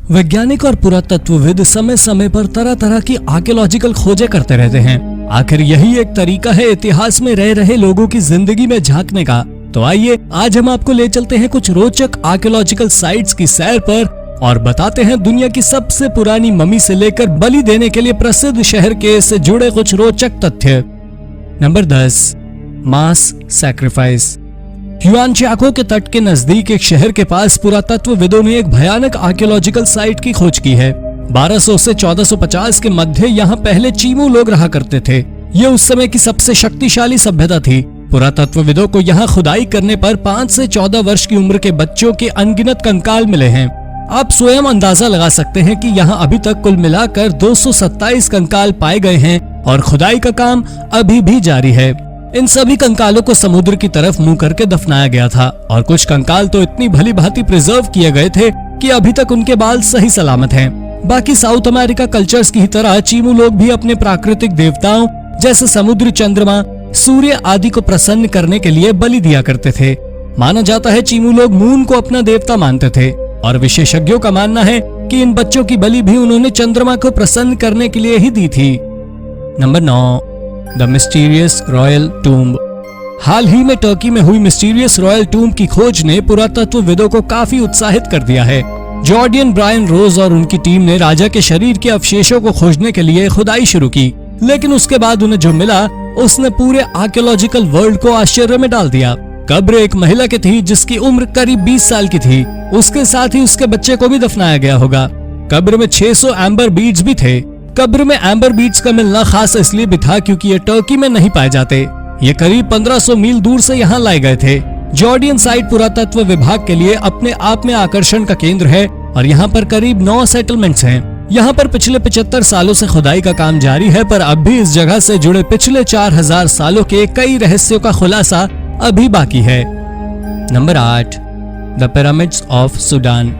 वैज्ञानिक और पुरातत्वविद समय समय पर तरह तरह की आर्कियोलॉजिकल खोजें करते रहते हैं। आखिर यही एक तरीका है इतिहास में रह रहे लोगों की जिंदगी में झांकने का। तो आइए आज हम आपको ले चलते हैं कुछ रोचक आर्कियोलॉजिकल साइट्स की सैर पर और बताते हैं दुनिया की सबसे पुरानी मम्मी से लेकर बलि देने के लिए प्रसिद्ध शहर के से जुड़े कुछ रोचक तथ्य। नंबर 10, मास सैक्रिफाइस। ह्यूआनचाको के तट के नजदीक एक शहर के पास पुरातत्वविदों ने एक भयानक आर्कियोलॉजिकल साइट की खोज की है। 1200 से 1450 के मध्य यहाँ पहले चीमू लोग रहा करते थे। ये उस समय की सबसे शक्तिशाली सभ्यता थी। पुरातत्वविदों को यहाँ खुदाई करने पर 5 से 14 वर्ष की उम्र के बच्चों के अनगिनत कंकाल मिले हैं। आप स्वयं अंदाजा लगा सकते हैं कि यहाँ अभी तक कुल मिलाकर 227 कंकाल पाए गए हैं और खुदाई का काम अभी भी जारी है। इन सभी कंकालों को समुद्र की तरफ मुंह करके दफनाया गया था और कुछ कंकाल तो इतनी भली भांति प्रिजर्व किए गए थे कि अभी तक उनके बाल सही सलामत हैं। बाकी साउथ अमेरिका कल्चर्स की तरह चीमू लोग भी अपने प्राकृतिक देवताओं जैसे समुद्री चंद्रमा, सूर्य आदि को प्रसन्न करने के लिए बलि दिया करते थे। माना जाता है चीमू लोग मून को अपना देवता मानते थे और विशेषज्ञों का मानना है कि इन बच्चों की बलि भी उन्होंने चंद्रमा को प्रसन्न करने के लिए ही दी थी। Number 9, the mysterious royal tomb. हाल ही में टर्की में हुई मिस्टीरियस रॉयल टूम्ब की खोज ने पुरातत्वविदों को काफी उत्साहित कर दिया है। जॉर्डियन ब्रायन रोज और उनकी टीम ने राजा के शरीर के अवशेषों को खोजने के लिए खुदाई शुरू की, लेकिन उसके बाद उन्हें जो मिला उसने पूरे आर्कियोलॉजिकल वर्ल्ड को आश्चर्य में डाल दिया। कब्र एक महिला की थी जिसकी उम्र करीब 20 साल की थी। उसके साथ ही उसके बच्चे को भी दफनाया गया होगा। कब्र में 600 एम्बर बीड्स भी थे। कब्र में एम्बर बीड्स का मिलना खास इसलिए भी था क्योंकि ये टर्की में नहीं पाए जाते। ये करीब 1500 मील दूर से यहाँ लाए गए थे। जॉर्डियन साइट पुरातत्व विभाग के लिए अपने आप में आकर्षण का केंद्र है और यहाँ पर करीब 9 सेटलमेंट्स हैं। यहाँ पर पिछले 75 सालों से खुदाई का काम जारी है, पर अब भी इस जगह से जुड़े पिछले 4000 सालों के कई रहस्यों का खुलासा अभी बाकी है। Number 8, the pyramids of Sudan.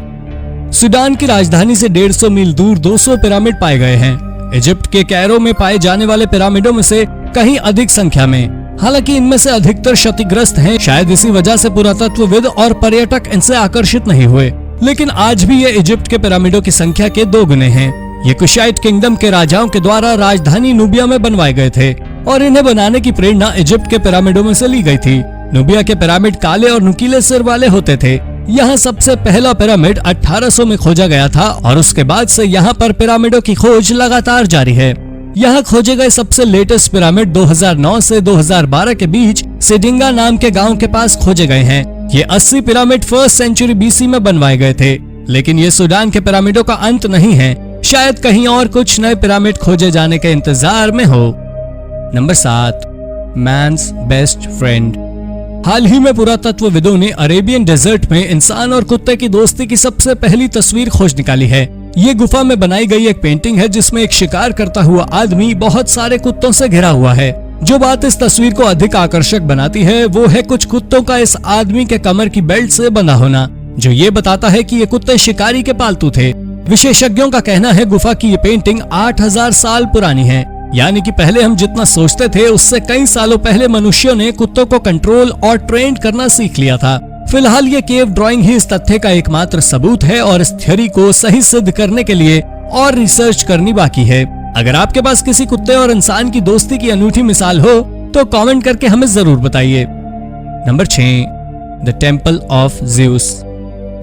Sudan की राजधानी से 150 मील दूर 200 पिरामिड पाए गए हैं। इजिप्ट के कैरो में पाए जाने वाले पिरामिडों में से कहीं अधिक संख्या में, हालांकि इनमें से अधिकतर क्षतिग्रस्त हैं। शायद इसी वजह से पुरातत्वविद और पर्यटक इनसे आकर्षित नहीं हुए, लेकिन आज भी ये इजिप्ट के पिरामिडों की संख्या के 2 गुने हैं। ये कुशाइट किंगडम के राजाओं के द्वारा राजधानी नूबिया में बनवाए गए थे और इन्हें बनाने की प्रेरणा इजिप्ट के पिरामिडों में से ली गई थी। नूबिया के पिरामिड काले और नुकीले सिर वाले होते थे। यहाँ सबसे पहला पिरामिड 1800 में खोजा गया था और उसके बाद से यहाँ पर पिरामिडों की खोज लगातार जारी है। यहाँ खोजे गए सबसे लेटेस्ट पिरामिड 2009 से 2012 के बीच सिडिंगा नाम के गांव के पास खोजे गए हैं। ये 80 पिरामिड 1st सेंचुरी BC में बनवाए गए थे, लेकिन ये सूडान के पिरामिडों का अंत नहीं है। शायद कहीं और कुछ नए पिरामिड खोजे जाने के इंतजार में हो। Number 7, man's best friend. हाल ही में पुरातत्वविदों ने अरेबियन डेजर्ट में इंसान और कुत्ते की दोस्ती की सबसे पहली तस्वीर खोज निकाली है। ये गुफा में बनाई गई एक पेंटिंग है जिसमें एक शिकार करता हुआ आदमी बहुत सारे कुत्तों से घिरा हुआ है। जो बात इस तस्वीर को अधिक आकर्षक बनाती है वो है कुछ कुत्तों का इस आदमी के कमर की बेल्ट से बंधा होना, जो ये बताता है कि ये कुत्ते शिकारी के पालतू थे। विशेषज्ञों का कहना है गुफा की ये पेंटिंग 8000 साल पुरानी है, यानी कि पहले हम जितना सोचते थे उससे कई सालों पहले मनुष्यों ने कुत्तों को कंट्रोल और ट्रेन करना सीख लिया था। फिलहाल ये केव ड्राइंग ही इस तथ्य का एकमात्र सबूत है और इस थ्योरी को सही सिद्ध करने के लिए और रिसर्च करनी बाकी है। अगर आपके पास किसी कुत्ते और इंसान की दोस्ती की अनूठी मिसाल हो तो कमेंट करके हमें जरूर बताइए। Number 6, the temple of Zeus.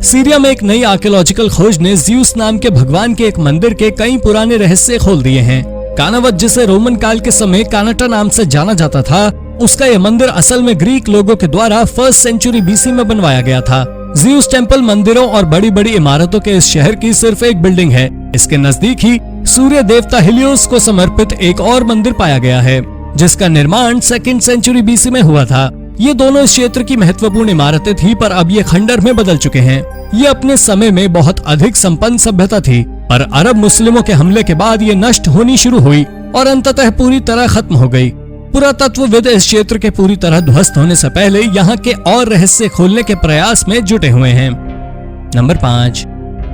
Syria में एक नई आर्कियोलॉजिकल खोज ने ज़्यूस नाम के भगवान के एक मंदिर के कई पुराने रहस्य खोल दिए हैं। कानावत, जिसे रोमन काल के समय कानाटा नाम से जाना जाता था, उसका यह मंदिर असल में ग्रीक लोगों के द्वारा 1st सेंचुरी BC में बनवाया गया था। ज़्यूस टेम्पल मंदिरों और बड़ी बड़ी इमारतों के इस शहर की सिर्फ एक बिल्डिंग है। इसके नजदीक ही सूर्य देवता हिलियोस को समर्पित एक और मंदिर पाया गया है, जिसका निर्माण 2nd सेंचुरी BC में हुआ था। ये दोनों इस क्षेत्र की महत्वपूर्ण इमारतें थी, पर अब ये खंडर में बदल चुके हैं। ये अपने समय में बहुत अधिक संपन्न सभ्यता थी, पर अरब मुस्लिमों के हमले के बाद ये नष्ट होनी शुरू हुई और अंततः पूरी तरह खत्म हो गई। पुरातत्वविद इस क्षेत्र के पूरी तरह ध्वस्त होने से पहले यहाँ के और रहस्य खोलने के प्रयास में जुटे हुए हैं। Number 5,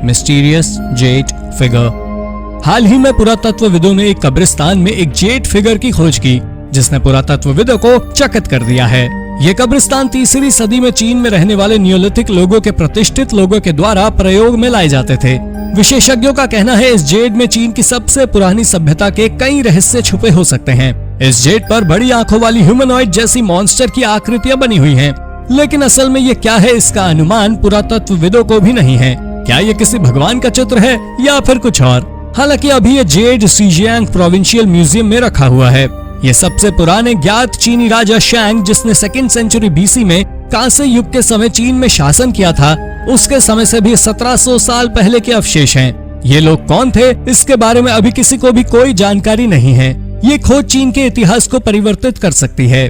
mysterious jet figure. हाल ही में पुरातत्वविदों ने एक कब्रिस्तान में एक जेट फिगर की खोज की, जिसने पुरातत्वविदों को चकित कर दिया है। ये कब्रिस्तान 3री सदी में चीन में रहने वाले नियोलिथिक लोगों के प्रतिष्ठित लोगों के द्वारा प्रयोग में लाए जाते थे। विशेषज्ञों का कहना है इस जेड में चीन की सबसे पुरानी सभ्यता के कई रहस्य छुपे हो सकते हैं। इस जेड पर बड़ी आंखों वाली ह्यूमनॉइड जैसी मॉन्स्टर की आकृतियां बनी हुई हैं, लेकिन असल में ये क्या है इसका अनुमान पुरातत्वविदों को भी नहीं है। क्या ये किसी भगवान का चित्र है या फिर कुछ और? हालांकि अभी ये जेड सीजियांग प्रोविंशियल म्यूजियम में रखा हुआ है। ये सबसे पुराने ज्ञात चीनी राजा शैंग, जिसने 2nd सेंचुरी बीसी में कांस्य युग के समय चीन में शासन किया था, उसके समय से भी 1700 साल पहले के अवशेष हैं। ये लोग कौन थे, इसके बारे में अभी किसी को भी कोई जानकारी नहीं है। ये खोज चीन के इतिहास को परिवर्तित कर सकती है।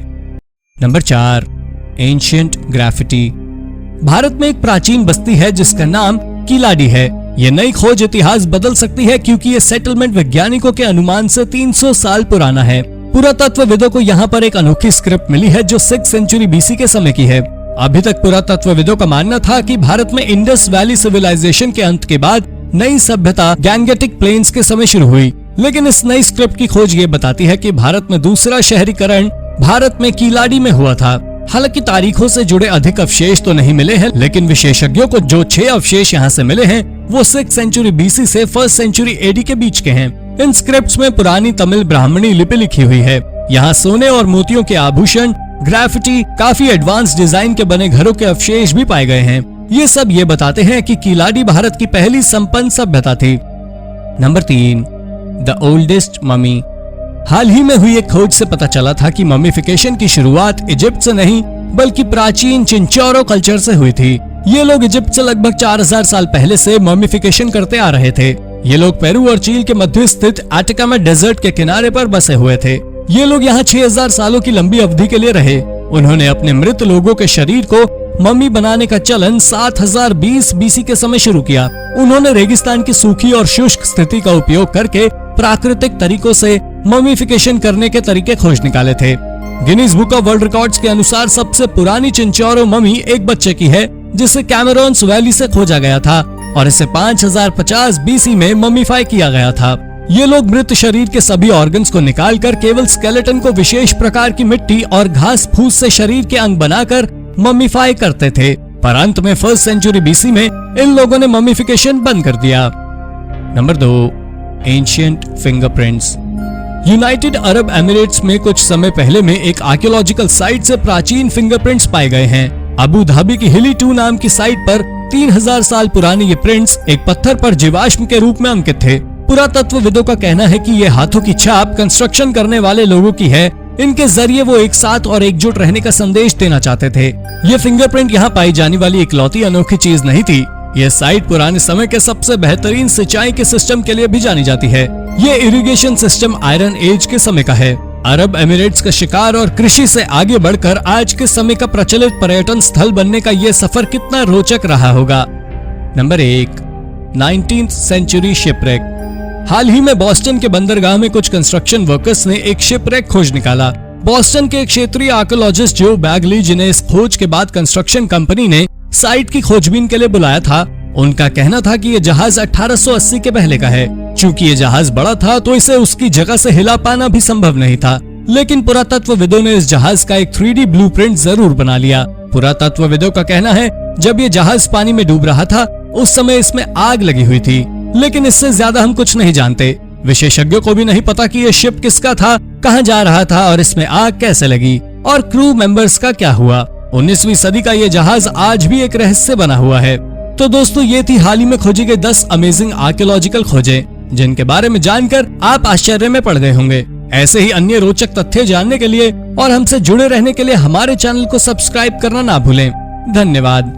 Number 4, ancient graffiti. भारत में एक प्राचीन बस्ती है जिसका नाम कीलाडी है। ये नई खोज इतिहास बदल सकती है क्योंकि ये सेटलमेंट वैज्ञानिकों के अनुमान से 300 साल पुराना है। पुरातत्वविदों को यहाँ पर एक अनोखी स्क्रिप्ट मिली है जो 6th सेंचुरी बीसी के समय की है। अभी तक पुरातत्वविदों का मानना था कि भारत में इंडस वैली सिविलाइजेशन के अंत के बाद नई सभ्यता गैंगेटिक प्लेन्स के समय शुरू हुई, लेकिन इस नई स्क्रिप्ट की खोज ये बताती है कि भारत में दूसरा शहरीकरण भारत में कीलाडी में हुआ था। हालांकि तारीखों से जुड़े अधिक अवशेष तो नहीं मिले हैं, लेकिन विशेषज्ञों को जो 6 अवशेष यहाँ से मिले हैं वो 6th सेंचुरी बीसी से 1st सेंचुरी एडी के बीच के हैं। इन स्क्रिप्ट्स में पुरानी तमिल ब्राह्मणी लिपि लिखी हुई है। यहाँ सोने और मोतियों के आभूषण, ग्राफिटी, काफी एडवांस डिजाइन के बने घरों के अवशेष भी पाए गए हैं। ये सब ये बताते हैं कि कीलाडी भारत की पहली संपन्न सभ्यता थी। Number 3, the oldest mummy. हाल ही में हुई एक खोज से पता चला था कि ममीफिकेशन की शुरुआत इजिप्ट से नहीं बल्कि प्राचीन चिंचोरो कल्चर से हुई थी। ये लोग इजिप्ट से लगभग 4000 साल पहले से ममीफिकेशन करते आ रहे थे। ये लोग पेरू और चील के मध्य स्थित एटाकामा डेजर्ट के किनारे पर बसे हुए थे। ये लोग यहाँ 6000 सालों की लंबी अवधि के लिए रहे। उन्होंने अपने मृत लोगों के शरीर को मम्मी बनाने का चलन 7020 बीसी के समय शुरू किया। उन्होंने रेगिस्तान की सूखी और शुष्क स्थिति का उपयोग करके प्राकृतिक तरीकों से ममीफिकेशन करने के तरीके खोज निकाले थे। Guinness book of world records के अनुसार सबसे पुरानी चिंचोरो मम्मी एक बच्चे की है जिसे कैमरोन्स वैली से खोजा गया था और इसे 5050 बीसी में ममीफाई किया गया था। ये लोग मृत शरीर के सभी ऑर्गन्स को निकालकर केवल स्केलेटन को विशेष प्रकार की मिट्टी और घास फूस से शरीर के अंग बनाकर ममीफाई करते थे, पर अंत में 1st सेंचुरी बीसी में इन लोगों ने ममीफिकेशन बंद कर दिया। Number 2, ancient fingerprints. United Arab Emirates में कुछ समय पहले में एक आर्कियोलॉजिकल साइट से प्राचीन फिंगरप्रिंट्स पाए गए हैं। अबू धाबी की हिली 2 नाम की साइट पर 3000 साल पुराने ये प्रिंट्स एक पत्थर पर जीवाश्म के रूप में अंकित थे। पुरातत्वविदों का कहना है कि ये हाथों की छाप कंस्ट्रक्शन करने वाले लोगों की है। इनके जरिए वो एक साथ और एकजुट रहने का संदेश देना चाहते थे। ये फिंगरप्रिंट यहाँ पाई जाने वाली इकलौती अनोखी चीज नहीं थी। ये साइट पुराने समय के सबसे बेहतरीन सिंचाई के सिस्टम के लिए भी जानी जाती है। ये इरिगेशन सिस्टम आयरन एज के समय का है। अरब एमिरेट्स का शिकार और कृषि से आगे बढ़कर आज के समय का प्रचलित पर्यटन स्थल बनने का ये सफर कितना रोचक रहा होगा। Number 1, 19th century shipwreck. हाल ही में बॉस्टन के बंदरगाह में कुछ कंस्ट्रक्शन वर्कर्स ने एक शिपरेक खोज निकाला। बॉस्टन के एक क्षेत्रीय आर्कियोलॉजिस्ट जो बैगली, जिन्हें इस खोज के बाद कंस्ट्रक्शन कंपनी ने साइट की खोजबीन के लिए बुलाया था, उनका कहना था कि ये जहाज 1880 के पहले का है। चूंकि ये जहाज बड़ा था तो इसे उसकी जगह से हिला पाना भी संभव नहीं था, लेकिन पुरातत्वविदों ने इस जहाज का एक 3D ब्लूप्रिंट जरूर बना लिया। पुरातत्वविदों का कहना है जब ये जहाज पानी में डूब रहा था उस समय इसमें आग लगी हुई थी, लेकिन इससे ज्यादा हम कुछ नहीं जानते। विशेषज्ञों को भी नहीं पता कि ये शिप किसका था, कहां जा रहा था और इसमें आग कैसे लगी और क्रू मेंबर्स का क्या हुआ। 19वीं सदी का ये जहाज आज भी एक रहस्य बना हुआ है। तो दोस्तों, ये थी हाल ही में खोजी गई 10 अमेजिंग आर्कियोलॉजिकल खोजें, जिनके बारे में जानकर आप आश्चर्य में पड़ गए होंगे। ऐसे ही अन्य रोचक तथ्य जानने के लिए और हमसे जुड़े रहने के लिए हमारे चैनल को सब्सक्राइब करना ना भूलें। धन्यवाद।